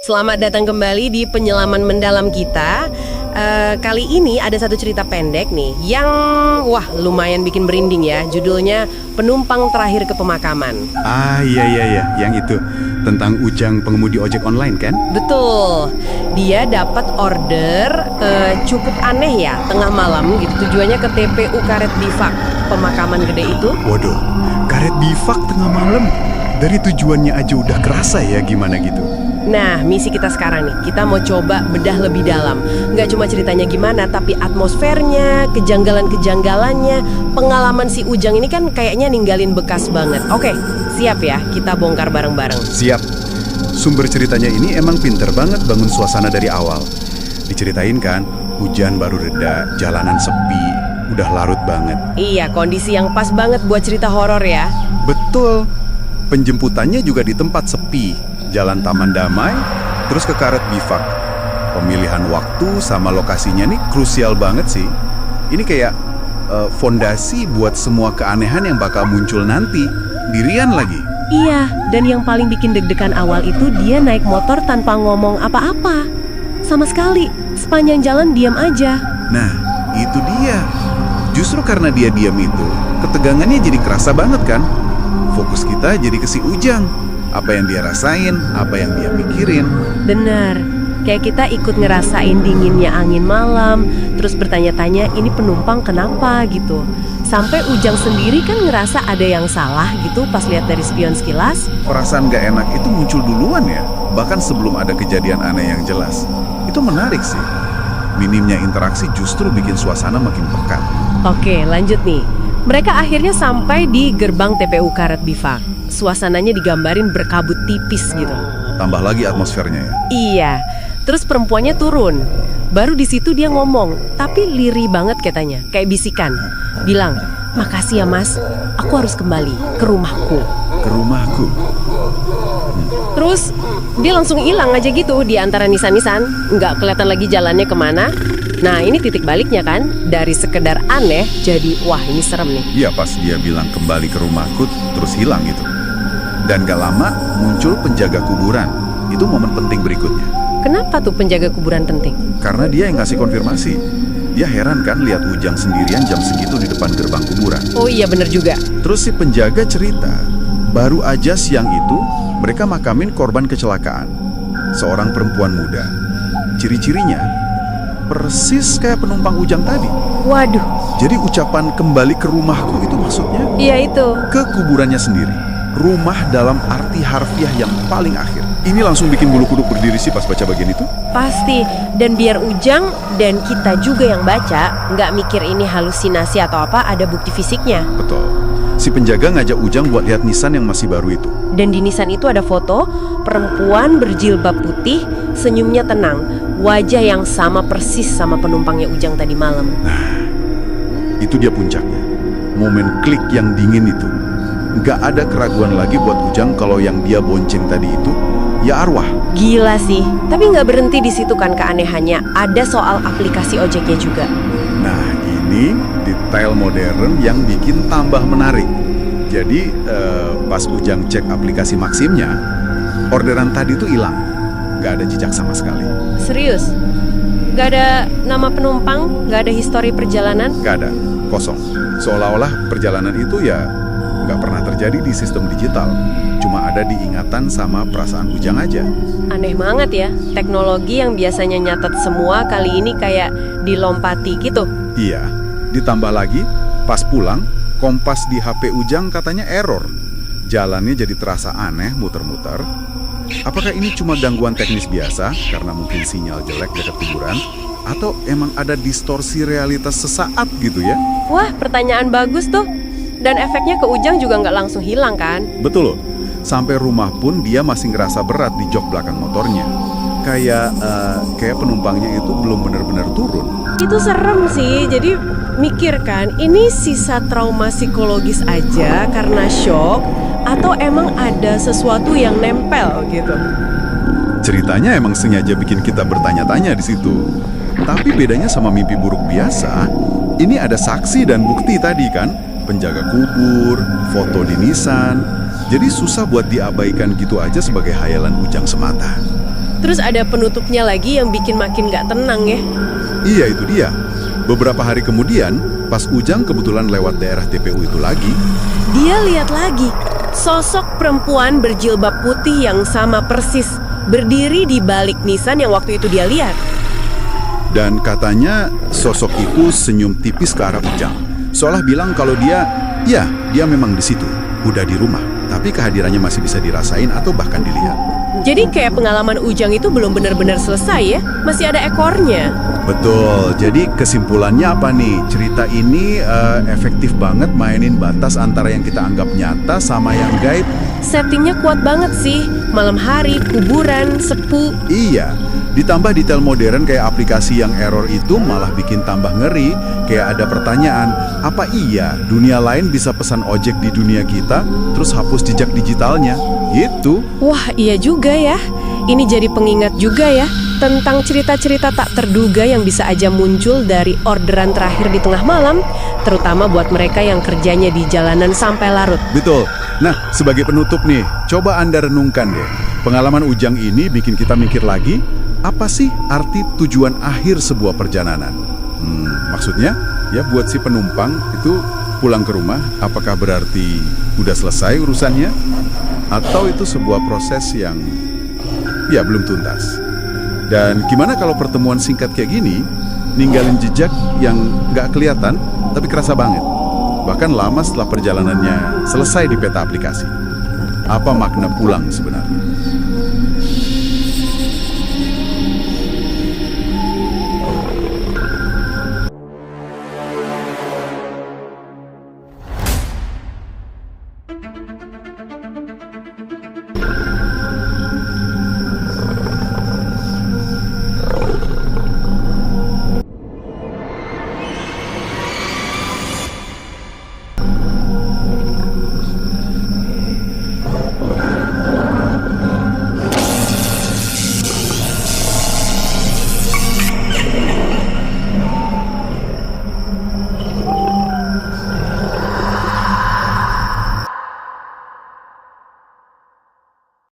Selamat datang kembali di penyelaman mendalam kita. Kali ini ada satu cerita pendek nih yang lumayan bikin merinding ya. Judulnya Penumpang Terakhir ke Pemakaman. Iya, yang itu tentang Ujang pengemudi ojek online kan? Betul. Dia dapat order cukup aneh ya, tengah malam gitu. Tujuannya ke TPU Karet Bifak, pemakaman gede itu. Waduh, Karet Bifak tengah malam. Dari tujuannya aja udah kerasa ya gimana gitu. Nah, misi kita sekarang nih, kita mau coba bedah lebih dalam. Nggak cuma ceritanya gimana, tapi atmosfernya, kejanggalan-kejanggalannya, pengalaman si Ujang ini kan kayaknya ninggalin bekas banget. Oke, siap ya, kita bongkar bareng-bareng. Siap. Sumber ceritanya ini emang pinter banget bangun suasana dari awal. Diceritain kan, hujan baru reda, jalanan sepi, udah larut banget. Iya, kondisi yang pas banget buat cerita horor ya. Betul. Penjemputannya juga di tempat sepi. Jalan Taman Damai, terus ke Karet Bifak. Pemilihan waktu sama lokasinya nih krusial banget sih. Ini kayak fondasi buat semua keanehan yang bakal muncul nanti. Dirian lagi. Iya, dan yang paling bikin deg-degan awal itu dia naik motor tanpa ngomong apa-apa. Sama sekali, sepanjang jalan diam aja. Nah, itu dia. Justru karena dia diam itu, ketegangannya jadi kerasa banget kan? Fokus kita jadi ke si Ujang. Apa yang dia rasain, apa yang dia pikirin. Benar, kayak kita ikut ngerasain dinginnya angin malam, terus bertanya-tanya ini penumpang kenapa gitu. Sampai Ujang sendiri kan ngerasa ada yang salah gitu pas lihat dari spion sekilas. Perasaan gak enak itu muncul duluan ya, bahkan sebelum ada kejadian aneh yang jelas. Itu menarik sih. Minimnya interaksi justru bikin suasana makin pekat. Oke, lanjut nih. Mereka akhirnya sampai di gerbang TPU Karet Bifak. Suasananya digambarin berkabut tipis gitu. Tambah lagi atmosfernya ya. Iya, terus perempuannya turun. Baru di situ dia ngomong, tapi lirih banget katanya, kayak bisikan. Bilang, makasih ya mas, aku harus kembali ke rumahku. Ke rumahku? Terus dia langsung hilang aja gitu di antara nisan-nisan. Nggak kelihatan lagi jalannya kemana. Nah ini titik baliknya kan, dari sekedar aneh jadi wah ini serem nih. Iya pas dia bilang kembali ke rumahku terus hilang gitu. Dan gak lama muncul penjaga kuburan. Itu momen penting berikutnya. Kenapa tuh penjaga kuburan penting? Karena dia yang ngasih konfirmasi. Dia heran kan lihat Ujang sendirian jam segitu di depan gerbang kuburan. Oh iya bener juga. Terus si penjaga cerita, baru aja siang itu mereka makamin korban kecelakaan. Seorang perempuan muda. Ciri-cirinya persis kayak penumpang Ujang tadi. Waduh. Jadi ucapan kembali ke rumahku itu maksudnya? Iya itu. Ke kuburannya sendiri. Rumah dalam arti harfiah yang paling akhir. Ini langsung bikin bulu kuduk berdiri sih pas baca bagian itu. Pasti. Dan biar Ujang dan kita juga yang baca nggak mikir ini halusinasi atau apa, ada bukti fisiknya. Betul. Si penjaga ngajak Ujang buat lihat nisan yang masih baru itu. Dan di nisan itu ada foto perempuan berjilbab putih, senyumnya tenang. Wajah yang sama persis sama penumpangnya Ujang tadi malam. Nah, itu dia puncaknya. Momen klik yang dingin itu. Nggak ada keraguan lagi buat Ujang kalau yang dia bonceng tadi itu ya arwah. Gila sih, tapi nggak berhenti di situ kan keanehannya. Ada soal aplikasi ojeknya juga. Nah, ini detail modern yang bikin tambah menarik. Jadi pas Ujang cek aplikasi Maximnya, orderan tadi tuh hilang. Nggak ada jejak sama sekali. Serius? Nggak ada nama penumpang? Nggak ada histori perjalanan? Nggak ada, kosong. Seolah-olah perjalanan itu ya nggak pernah terjadi di sistem digital. Cuma ada di ingatan sama perasaan Ujang aja. Aneh banget ya, teknologi yang biasanya nyatet semua kali ini kayak dilompati gitu. Iya, ditambah lagi pas pulang, kompas di HP Ujang katanya error. Jalannya jadi terasa aneh, muter-muter. Apakah ini cuma gangguan teknis biasa karena mungkin sinyal jelek dekat kuburan? Atau emang ada distorsi realitas sesaat gitu ya? Wah, pertanyaan bagus tuh. Dan efeknya ke Ujang juga nggak langsung hilang kan? Betul loh. Sampai rumah pun dia masih ngerasa berat di jok belakang motornya. Kayak penumpangnya itu belum benar-benar turun. Itu serem sih. Jadi mikir kan, ini sisa trauma psikologis aja karena shock atau emang ada sesuatu yang nempel gitu? Ceritanya emang sengaja bikin kita bertanya-tanya di situ. Tapi bedanya sama mimpi buruk biasa, ini ada saksi dan bukti tadi kan, penjaga kubur, foto di nisan. Jadi susah buat diabaikan gitu aja sebagai hayalan Ujang semata. Terus ada penutupnya lagi yang bikin makin gak tenang ya. Iya, itu dia. Beberapa hari kemudian, pas Ujang kebetulan lewat daerah TPU itu lagi, Dia lihat lagi, sosok perempuan berjilbab putih yang sama persis, berdiri di balik nisan yang waktu itu dia lihat. dan katanya sosok itu senyum tipis ke arah Ujang. Seolah bilang kalau dia memang di situ, udah di rumah. Tapi kehadirannya masih bisa dirasain atau bahkan dilihat. Jadi kayak pengalaman Ujang itu belum benar-benar selesai ya, masih ada ekornya. Betul, jadi kesimpulannya apa nih? Cerita ini efektif banget mainin batas antara yang kita anggap nyata sama yang gaib. Settingnya kuat banget sih, malam hari, kuburan, sepu. Iya, ditambah detail modern kayak aplikasi yang error itu malah bikin tambah ngeri. Kayak ada pertanyaan, apa iya dunia lain bisa pesan ojek di dunia kita, terus hapus jejak digitalnya? Gitu. Wah iya juga ya, ini jadi pengingat juga ya tentang cerita-cerita tak terduga yang bisa aja muncul dari orderan terakhir di tengah malam, terutama buat mereka yang kerjanya di jalanan sampai larut. Betul. Nah, sebagai penutup nih, coba Anda renungkan deh. Pengalaman Ujang ini bikin kita mikir lagi, apa sih arti tujuan akhir sebuah perjalanan? Maksudnya, ya buat si penumpang itu pulang ke rumah, apakah berarti udah selesai urusannya? Atau itu sebuah proses yang ya belum tuntas? Dan gimana kalau pertemuan singkat kayak gini, ninggalin jejak yang nggak kelihatan, tapi kerasa banget? Bahkan lama setelah perjalanannya selesai di peta aplikasi. Apa makna pulang sebenarnya?